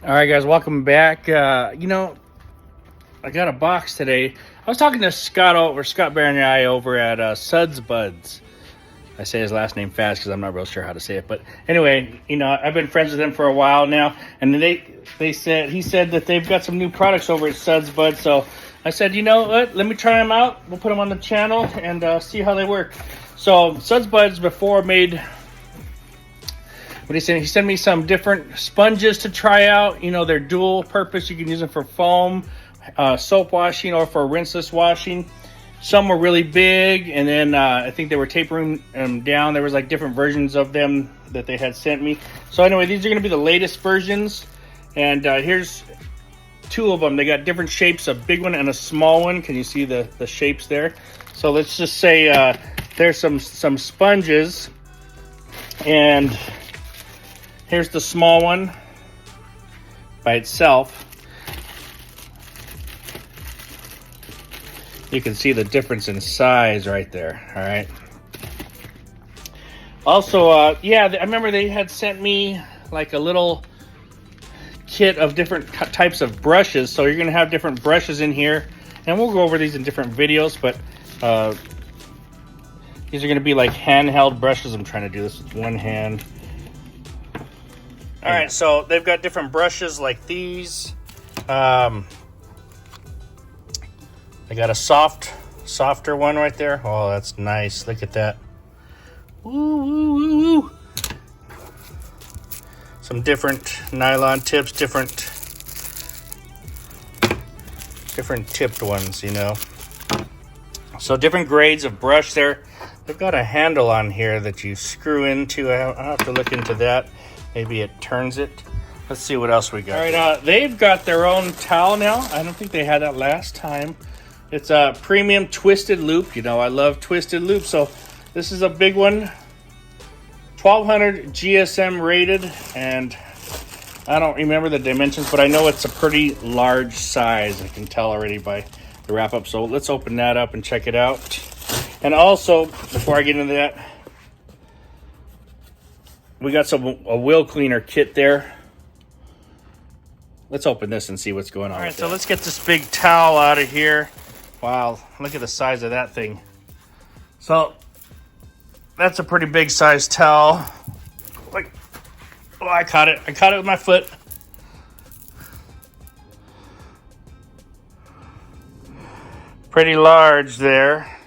All right, guys, welcome back. I got a box today. I was talking to Scott Barron and I over at SUDZ BUDZ. I say his last name fast because I'm not real sure how to say it. But anyway, I've been friends with him for a while now, and he said that they've got some new products over at SUDZ BUDZ. So I said, you know what? Let me try them out. We'll put them on the channel and see how they work. So SUDZ BUDZ before made. What he sent me some different sponges to try out. They're dual purpose. You can use them for foam, soap washing, or for rinseless washing. Some were really big, and then I think they were tapering them down. There was like different versions of them that they had sent me. So anyway, these are going to be the latest versions, and here's two of them. They got different shapes, a big one and a small one. Can you see the shapes there? So let's just say there's some sponges, and here's the small one by itself. You can see the difference in size right there. All right. Also, I remember they had sent me like a little kit of different types of brushes. So you're going to have different brushes in here, and we'll go over these in different videos, but these are going to be like handheld brushes. I'm trying to do this with one hand. All right, so they've got different brushes like these. I got a softer one right there. Oh, that's nice. Look at that. Woo, woo, woo, woo. Some different nylon tips, different tipped ones, So different grades of brush there. They've got a handle on here that you screw into. I'll have to look into that. Maybe it turns it. Let's see what else we got. All right, they've got their own towel now. I don't think they had that last time. It's a premium twisted loop. I love twisted loops. So this is a big one. 1200 GSM rated. And I don't remember the dimensions, but I know it's a pretty large size. I can tell already by the wrap up. So let's open that up and check it out. And also, before I get into that, we got a wheel cleaner kit there. Let's open this and see what's going on. All right, so let's get this big towel out of here. Wow, look at the size of that thing. So that's a pretty big size towel. I caught it. I caught it with my foot. Pretty large there.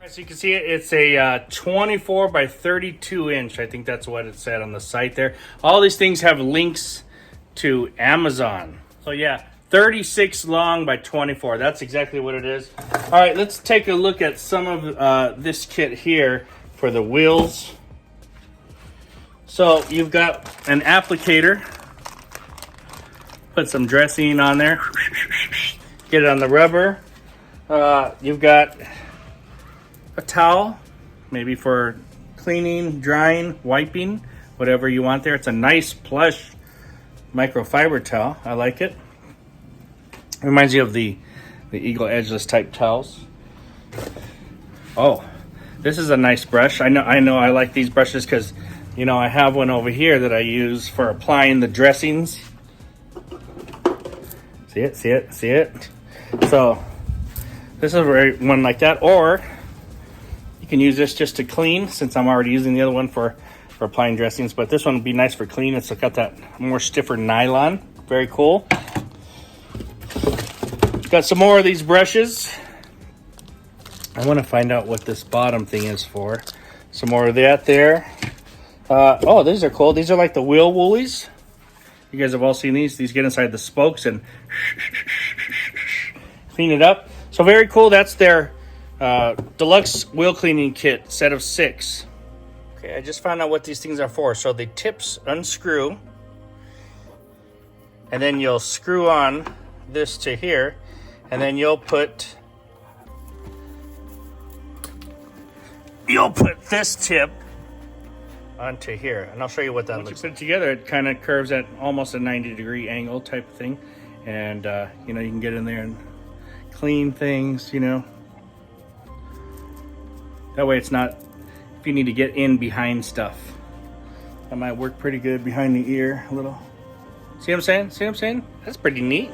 So you can see it's a 24 by 32 inch. I think that's what it said on the site there. All these things have links to Amazon. So yeah, 36 long by 24. That's exactly what it is. All right, let's take a look at some of this kit here for the wheels. So you've got an applicator. Put some dressing on there. Get it on the rubber. You've got a towel, maybe for cleaning, drying, wiping, whatever you want there. It's a nice plush microfiber towel. I like it. It reminds you of the Eagle Edgeless type towels. Oh, this is a nice brush. I know I like these brushes because I have one over here that I use for applying the dressings. See it? So this is one like that, or you can use this just to clean, since I'm already using the other one for applying dressings. But this one would be nice for cleaning. It's got that more stiffer nylon. Very cool. Got some more of these brushes. I want to find out what this bottom thing is for. Some more of that there. Oh, these are cool. These are like the wheel woolies. You guys have all seen these. These get inside the spokes and clean it up. So very cool. That's their deluxe wheel cleaning kit, set of 6. Okay, I just found out what these things are for. So the tips unscrew, and then you'll screw on this to here, and then you'll put this tip onto here, and I'll show you what that looks like. Once you put it together, it kind of curves at almost a 90-degree angle type of thing, and you can get in there and clean things. That way it's not, if you need to get in behind stuff, that might work pretty good behind the ear a little. See what I'm saying? See what I'm saying? That's pretty neat.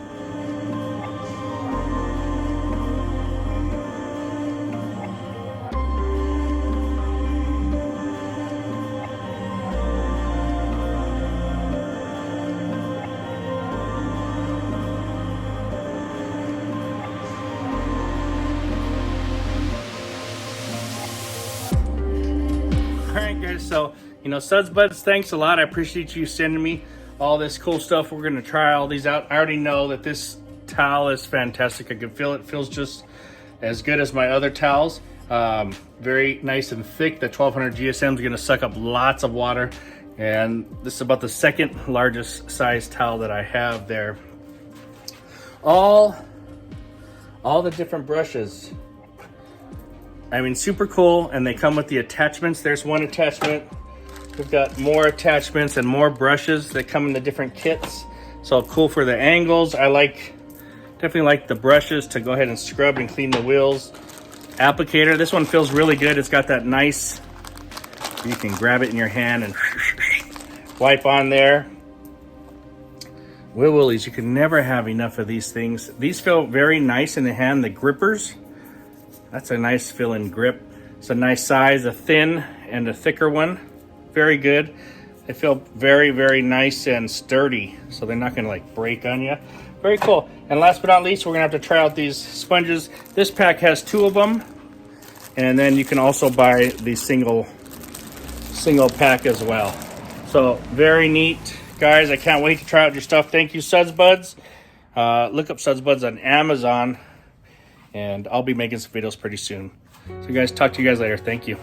Alright guys, so SUDZ Buds, thanks a lot. I appreciate you sending me all this cool stuff. We're gonna try all these out. I already know that this towel is fantastic. I can feel it. It feels just as good as my other towels. Very nice and thick. The 1200 GSM is gonna suck up lots of water, and this is about the second largest size towel that I have there. All the different brushes, I mean, super cool, and they come with the attachments. There's one attachment. We've got more attachments and more brushes that come in the different kits. So cool for the angles. I definitely like the brushes to go ahead and scrub and clean the wheels. Applicator, this one feels really good. It's got that nice, you can grab it in your hand and wipe on there. Wheel Willies, you can never have enough of these things. These feel very nice in the hand. The grippers, that's a nice feeling grip. It's a nice size, a thin and a thicker one. Very good. They feel very, very nice and sturdy, so they're not gonna like break on you. Very cool. And last but not least, we're gonna have to try out these sponges. This pack has 2 of them, and then you can also buy the single pack as well. So very neat, guys. I can't wait to try out your stuff. Thank you, SUDZ Buds. Look up SUDZ Buds on Amazon, and I'll be making some videos pretty soon. So guys, talk to you guys later. Thank you.